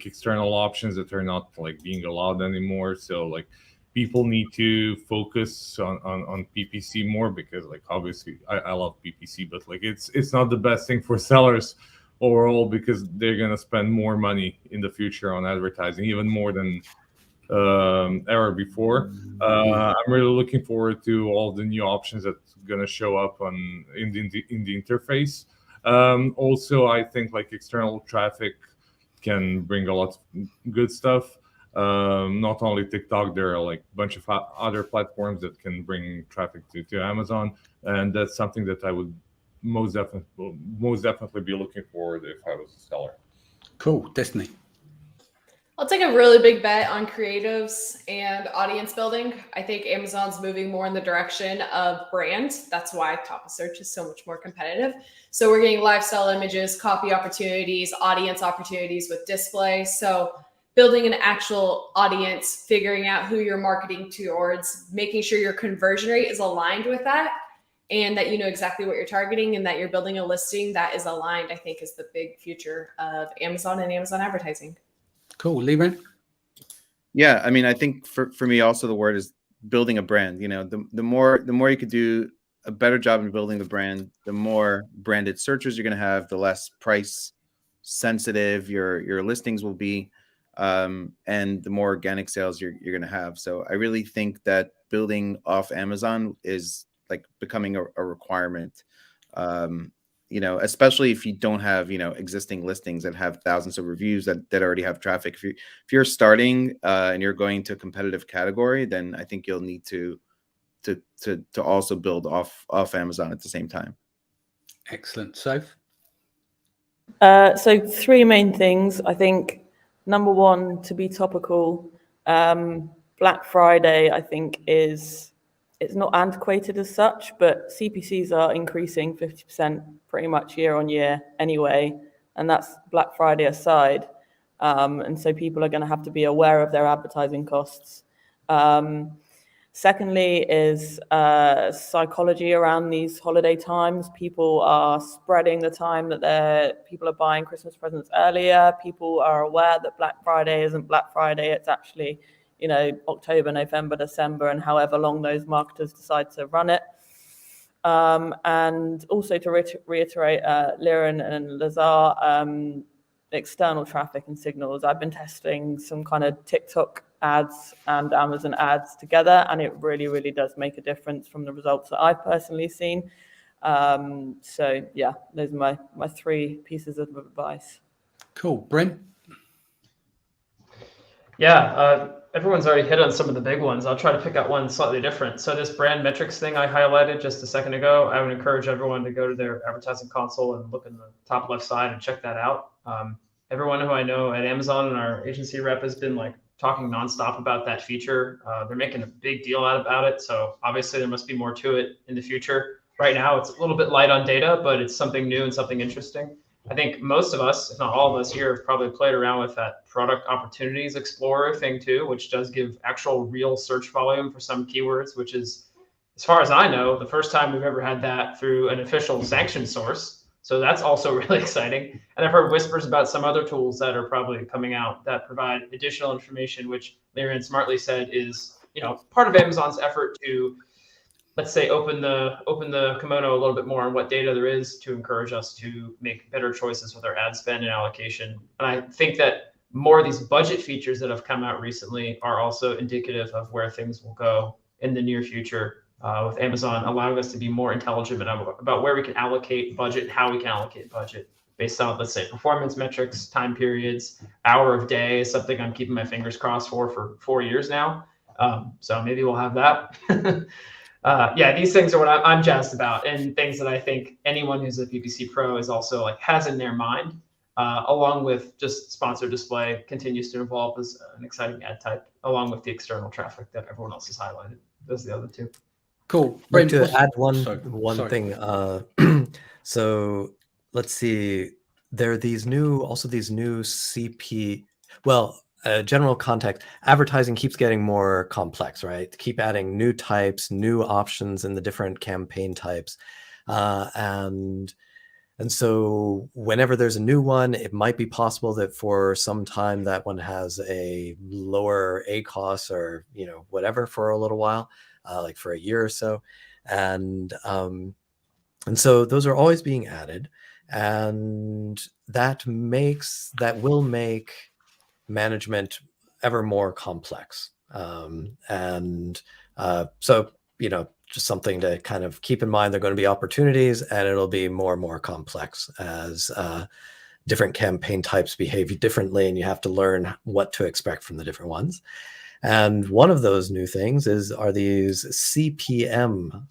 external options that are not like being allowed anymore. So like people need to focus on PPC more, because like obviously I love PPC, but like it's not the best thing for sellers overall, because they're gonna spend more money in the future on advertising, even more than ever before. I'm really looking forward to all the new options that's gonna show up in the interface. Also, I think like external traffic can bring a lot of good stuff. Not only TikTok, there are like a bunch of other platforms that can bring traffic to Amazon, and that's something that I would most definitely be looking forward if I was a seller. Cool. Destiny. I'll take a really big bet on creatives and audience building. I think Amazon's moving more in the direction of brand. That's why top of search is so much more competitive. So we're getting lifestyle images, copy opportunities, audience opportunities with display. So building an actual audience, figuring out who you're marketing towards, making sure your conversion rate is aligned with that, and that you know exactly what you're targeting and that you're building a listing that is aligned, I think is the big future of Amazon and Amazon advertising. Cool. Leland? Yeah, I mean, I think for me also the word is building a brand. You know, the more you could do a better job in building the brand, the more branded searches you're going to have, the less price sensitive your listings will be, and the more organic sales you're going to have. So I really think that building off Amazon is like becoming a requirement. You know, especially if you don't have, you know, existing listings that have thousands of reviews that already have traffic. If you're starting and you're going to a competitive category, then I think you'll need to also build off Amazon at the same time. Excellent. Soph? So 3 main things. I think number 1, to be topical, Black Friday, I think it's not antiquated as such, but CPCs are increasing 50% pretty much year on year anyway, and that's Black Friday aside. And so people are going to have to be aware of their advertising costs. Secondly is psychology around these holiday times. People are spreading the time that people are buying Christmas presents earlier. People are aware that Black Friday isn't Black Friday. It's actually, you know, October, November, December, and however long those marketers decide to run it. And also to reiterate Liren and Lazar, external traffic and signals. I've been testing some kind of TikTok ads and Amazon ads together, and it really, really does make a difference from the results that I've personally seen. So yeah, those are my 3 pieces of advice. Cool. Brent? Yeah, everyone's already hit on some of the big ones. I'll try to pick out one slightly different. So this brand metrics thing I highlighted just a second ago, I would encourage everyone to go to their advertising console and look in the top left side and check that out. Everyone who I know at Amazon and our agency rep has been like talking nonstop about that feature. They're making a big deal out about it. So obviously there must be more to it in the future. Right now, it's a little bit light on data, but it's something new and something interesting. I think most of us, if not all of us here, have probably played around with that product opportunities explorer thing too, which does give actual real search volume for some keywords, which is, as far as I know, the first time we've ever had that through an official sanctioned source. So that's also really exciting. And I've heard whispers about some other tools that are probably coming out that provide additional information, which Liren smartly said is, you know, part of Amazon's effort to, let's say, open the kimono a little bit more on what data there is to encourage us to make better choices with our ad spend and allocation. And I think that more of these budget features that have come out recently are also indicative of where things will go in the near future, with Amazon allowing us to be more intelligent about where we can allocate budget and how we can allocate budget based on, let's say, performance metrics, time periods, hour of day is something I'm keeping my fingers crossed for 4 years now. So maybe we'll have that. Yeah, these things are what I'm jazzed about, and things that I think anyone who's a PPC pro is also like has in their mind, along with just sponsored display continues to evolve as an exciting ad type, along with the external traffic that everyone else has highlighted. Those are the other 2. Cool. I'd like Brent, to add one sorry. thing. So let's see. There are these new CP. Well, general context. Advertising keeps getting more complex, right? Keep adding new types, new options in the different campaign types, and so whenever there's a new one, it might be possible that for some time that one has a lower ACoS or, you know, whatever for a little while. Like for a year or so, and so those are always being added, and that will make management ever more complex, and so, you know, just something to kind of keep in mind. There are going to be opportunities, and it'll be more and more complex as different campaign types behave differently, and you have to learn what to expect from the different ones. And one of those new things are these CPM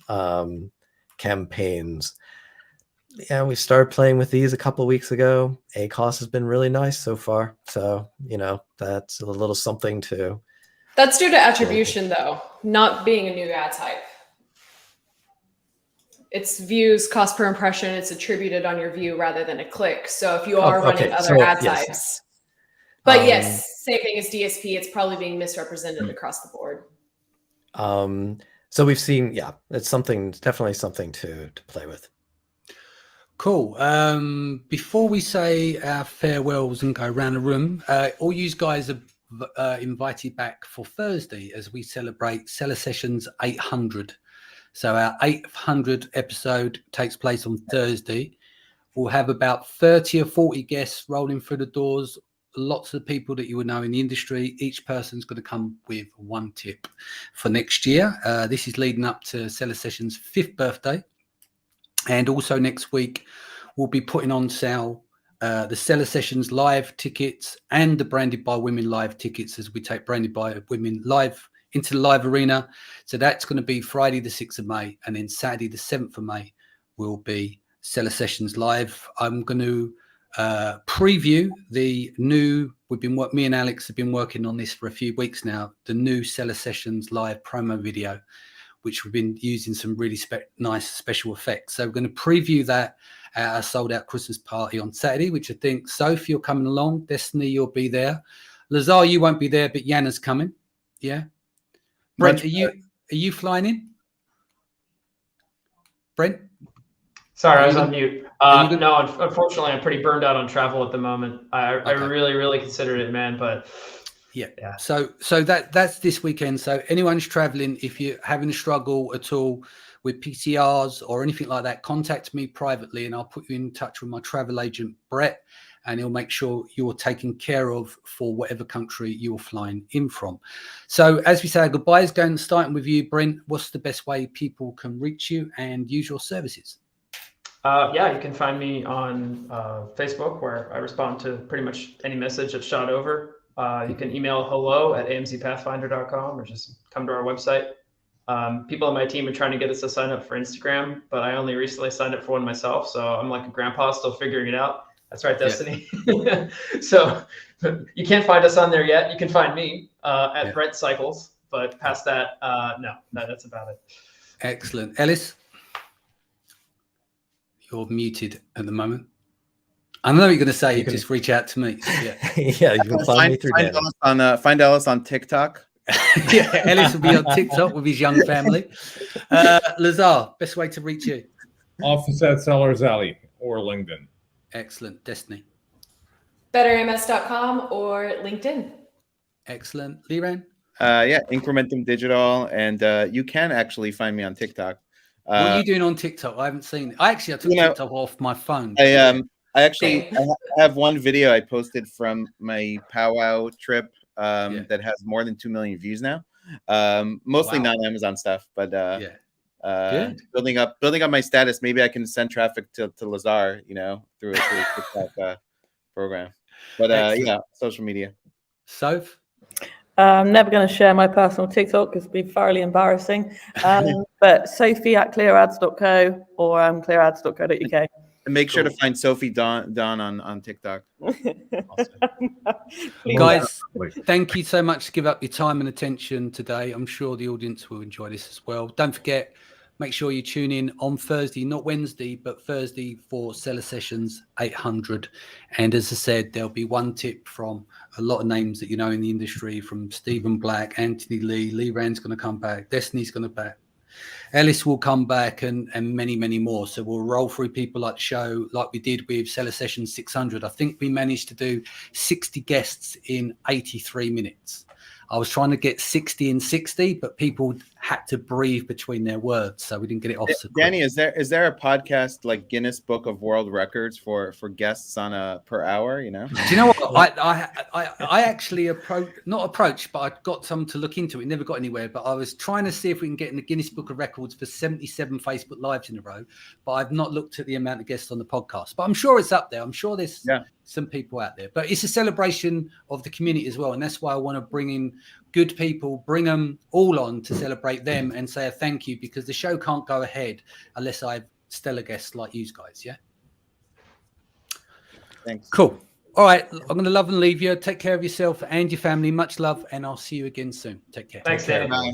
campaigns. Yeah, we started playing with these a couple of weeks ago. ACOS has been really nice so far. So, that's a little something to. That's due to attribution, though, not being a new ad type. It's views, cost per impression. It's attributed on your view rather than a click. So if you are running other ad types, but yes, same thing as DSP. It's probably being misrepresented across the board. So we've seen, it's definitely something to play with. Cool. Before we say our farewells and go around the room, all you guys are invited back for Thursday as we celebrate Seller Sessions 800. So our 800th episode takes place on Thursday. We'll have about 30 or 40 guests rolling through the doors. Lots of people that you would know in the industry. Each person's going to come with one tip for next year. This is leading up to Seller Sessions' 5th birthday. And also next week, we'll be putting on sale the Seller Sessions live tickets and the Branded by Women live tickets as we take Branded by Women live into the live arena. So that's going to be Friday the 6th of May, and then Saturday the 7th of May will be Seller Sessions live. I'm going to preview the new, me and Alex have been working on this for a few weeks now, the new Seller Sessions live promo video, which we've been using some really nice special effects. So we're going to preview that at our sold out Christmas party on Saturday, which I think, Sophie, you're coming along. Destiny, you'll be there. Lazar, you won't be there, but Yana's coming. Yeah. Brent, are you flying in? Brent? Sorry, I was on mute. No, unfortunately, I'm pretty burned out on travel at the moment. I really, really considered it, man, but yeah. So that's this weekend. So anyone's traveling, if you're having a struggle at all with PCRs or anything like that, contact me privately and I'll put you in touch with my travel agent, Brett, and he'll make sure you're taken care of for whatever country you're flying in from. So as we say our goodbyes, starting with you, Brent, what's the best way people can reach you and use your services? You can find me on Facebook, where I respond to pretty much any message that's shot over. You can email hello@amzpathfinder.com or just come to our website. People on my team are trying to get us to sign up for Instagram, but I only recently signed up for one myself, so I'm like a grandpa still figuring it out. That's right, Destiny. Yeah. So you can't find us on there yet. You can find me at Brent Cycles, but past that, no, that's about it. Excellent. Ellis? You're muted at the moment. I know you're going to say just reach out to me. Yeah, you can find me through find Ellis on TikTok. Yeah, Ellis will be on TikTok with his young family. Lazar, best way to reach you? Office at Sellers Alley or LinkedIn. Excellent. Destiny? BetterAMS.com or LinkedIn. Excellent. Liran? Incrementum Digital, and you can actually find me on TikTok. What are you doing on TikTok? I haven't seen it. I took TikTok off my phone. I have one video I posted from my powwow trip that has more than 2 million views now. Mostly non-Amazon stuff, but building up my status. Maybe I can send traffic to Lazar, through a TikTok program. But social media. Soph? I'm never going to share my personal TikTok because it'd be thoroughly embarrassing. But Sophie at clearads.co or clearads.co.uk. And make sure to find Sophie Dawn on TikTok. Guys, thank you so much to give up your time and attention today. I'm sure the audience will enjoy this as well. Don't forget, make sure you tune in on Thursday, not Wednesday, but Thursday for Seller Sessions 800. And as I said, there'll be one tip from a lot of names that you know in the industry, from Stephen Black, Anthony Lee Rand's going to come back, Destiny's going to back. Ellis will come back and many, many more. So we'll roll through people like the show, like we did with Seller Session 600. I think we managed to do 60 guests in 83 minutes. I was trying to get 60 in 60, but people had to breathe between their words, so we didn't get it off. So Danny, is there a podcast like Guinness Book of World Records for guests on a per hour? Do you know what? I actually not approached, but I got some to look into it. Never got anywhere, but I was trying to see if we can get in the Guinness Book of Records for 77 Facebook Lives in a row. But I've not looked at the amount of guests on the podcast. But I'm sure it's up there. I'm sure there's some people out there. But it's a celebration of the community as well, and that's why I want to bring in good people, bring them all on to celebrate them and say a thank you, because the show can't go ahead unless I've stellar guests like you guys. Yeah. Thanks. Cool. All right. I'm going to love and leave you. Take care of yourself and your family. Much love, and I'll see you again soon. Take care. Thanks, Danny. Bye.